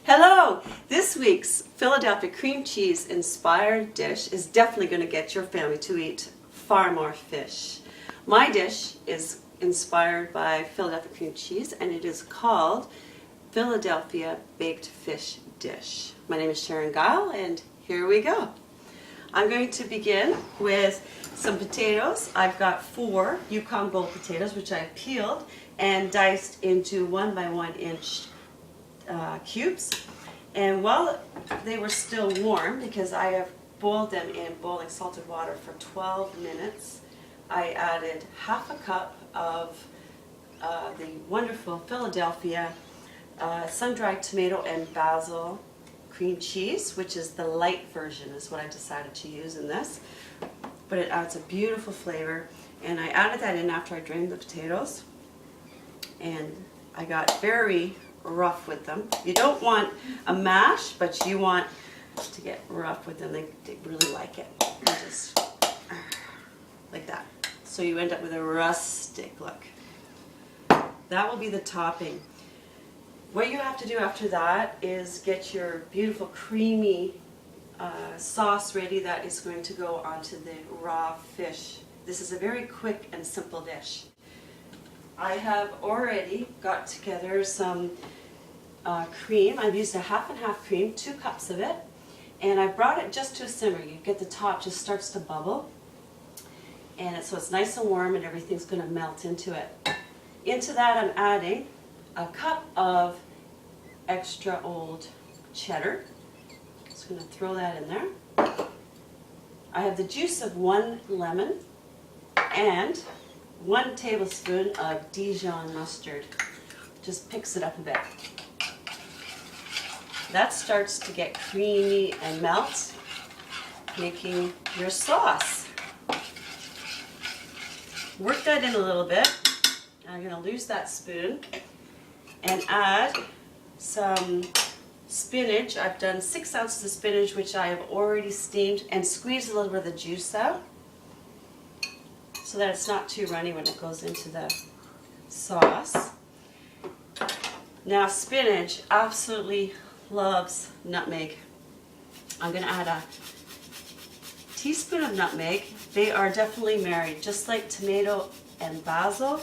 Hello! This week's Philadelphia cream cheese inspired dish is definitely going to get your family to eat far more fish. My dish is inspired by Philadelphia cream cheese and it is called Philadelphia baked fish dish. My name is Sharon Guiel and here we go. I'm going to begin with some potatoes. I've got 4 Yukon Gold potatoes which I've peeled and diced into 1 by 1 inch cubes, and while they were still warm, because I have boiled them in boiling salted water for 12 minutes, I added half a cup of the wonderful Philadelphia sun-dried tomato and basil cream cheese, which is the light version is what I decided to use in this, but it adds a beautiful flavor. And I added that in after I drained the potatoes, and I got very rough with them. You don't want a mash, but you want to get rough with them. They really like it. Just like that. So you end up with a rustic look. That will be the topping. What you have to do after that is get your beautiful creamy sauce ready that is going to go onto the raw fish. This is a very quick and simple dish. I have already got together some cream. I've used a half and half cream, 2 cups of it, and I brought it just to a simmer. You get the top just starts to bubble, and so it's nice and warm and everything's going to melt into it. Into that I'm adding a cup of extra old cheddar. Just going to throw that in there. I have the juice of 1 lemon and 1 tablespoon of Dijon mustard. Just picks it up a bit. That starts to get creamy and melt, making your sauce. Work that in a little bit. I'm going to lose that spoon and add some spinach. I've done 6 ounces of spinach, which I have already steamed, and squeezed a little bit of the juice out so that it's not too runny when it goes into the sauce. Now spinach absolutely loves nutmeg. I'm going to add a teaspoon of nutmeg. They are definitely married, just like tomato and basil,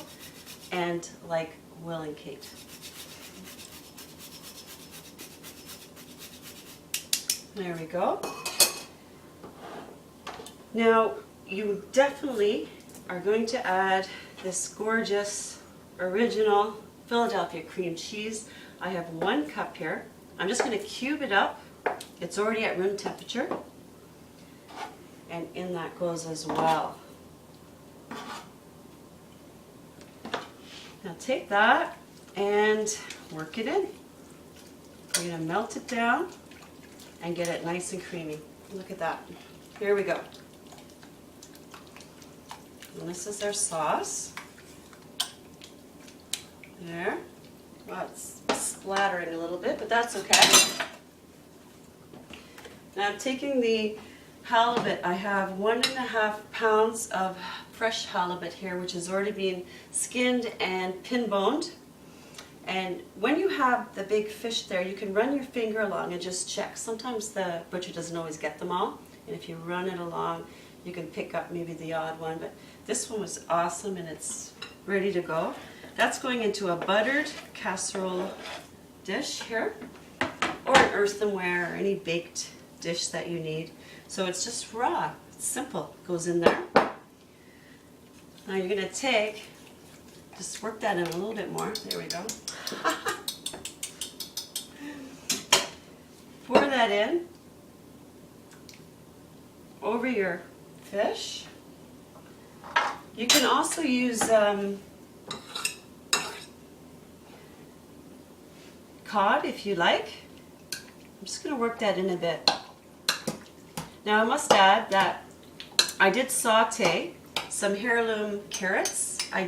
and like Will and Kate. There we go. Now you definitely are going to add this gorgeous original Philadelphia cream cheese. I have 1 cup here. I'm just going to cube it up. It's already at room temperature, and in that goes as well. Now take that and work it in. We're going to melt it down and get it nice and creamy. Look at that. Here we go. And this is our sauce. There. Well, it's splattering a little bit, but that's okay. Now I'm taking the halibut. I have 1.5 pounds of fresh halibut here, which has already been skinned and pin boned. And when you have the big fish there, you can run your finger along and just check. Sometimes the butcher doesn't always get them all, and if you run it along, you can pick up maybe the odd one, but this one was awesome and it's ready to go. That's going into a buttered casserole dish here, or an earthenware, or any baked dish that you need. So it's just raw, it's simple, it goes in there. Now you're going to take, just work that in a little bit more, there we go. Pour that in over your fish. You can also use cod if you like. I'm just going to work that in a bit. Now I must add that I did saute some heirloom carrots. I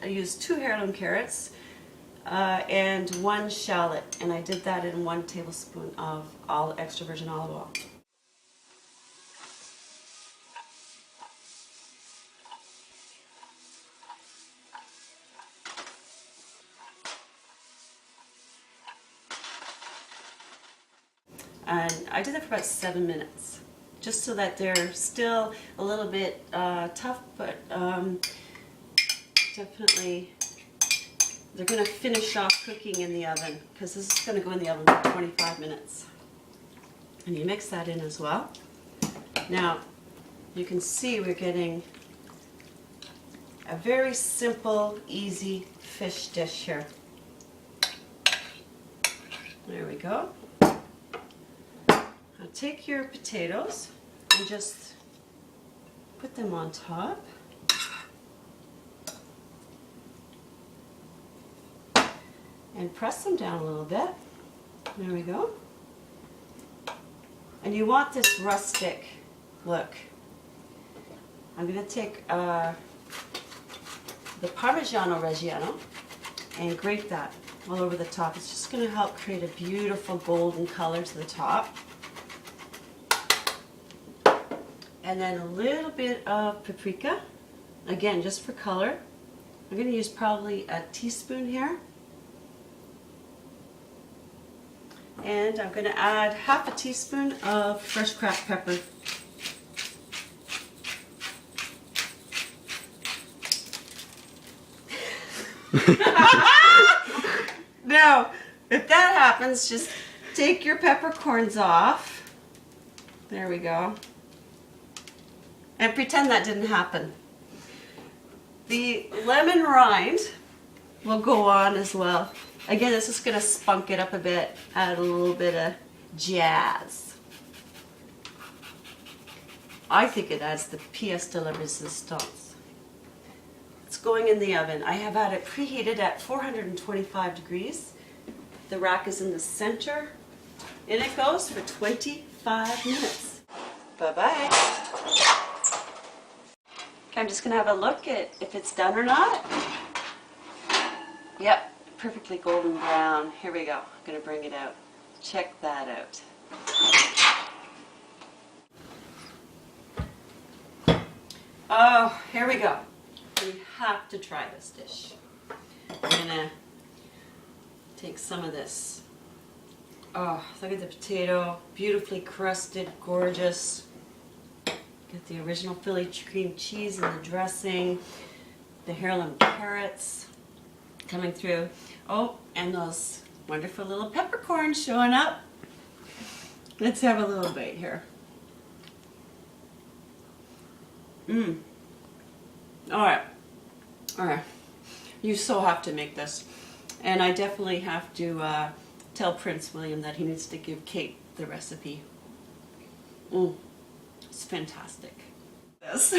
used 2 heirloom carrots and 1 shallot, and I did that in 1 tablespoon of extra virgin olive oil. And I did that for about 7 minutes, just so that they're still a little bit tough, but definitely they're going to finish off cooking in the oven, because this is going to go in the oven for 25 minutes. And you mix that in as well. Now, you can see we're getting a very simple, easy fish dish here. There we go. Now take your potatoes and just put them on top. And press them down a little bit. There we go. And you want this rustic look. I'm going to take the Parmigiano Reggiano and grate that all over the top. It's just going to help create a beautiful golden color to the top. And then a little bit of paprika, again just for color. I'm going to use probably a teaspoon here. And I'm going to add half a teaspoon of fresh cracked pepper. Now, if that happens, just take your peppercorns off. There we go. And pretend that didn't happen. The lemon rind will go on as well. Again, this is going to spunk it up a bit, add a little bit of jazz. I think it adds the pièce de la résistance. It's going in the oven. I have had it preheated at 425 degrees. The rack is in the center. In it goes for 25 minutes. Bye-bye. Okay, I'm just going to have a look at if it's done or not. Yep. Perfectly golden brown. Here we go. I'm going to bring it out. Check that out. Oh, here we go. We have to try this dish. I'm going to take some of this. Oh, look at the potato. Beautifully crusted, gorgeous. Get the original Philly cream cheese and the dressing. The heirloom carrots coming through. Oh, and those wonderful little peppercorns showing up. Let's have a little bite here. Alright. Alright. You so have to make this. And I definitely have to tell Prince William that he needs to give Kate the recipe. It's fantastic. This.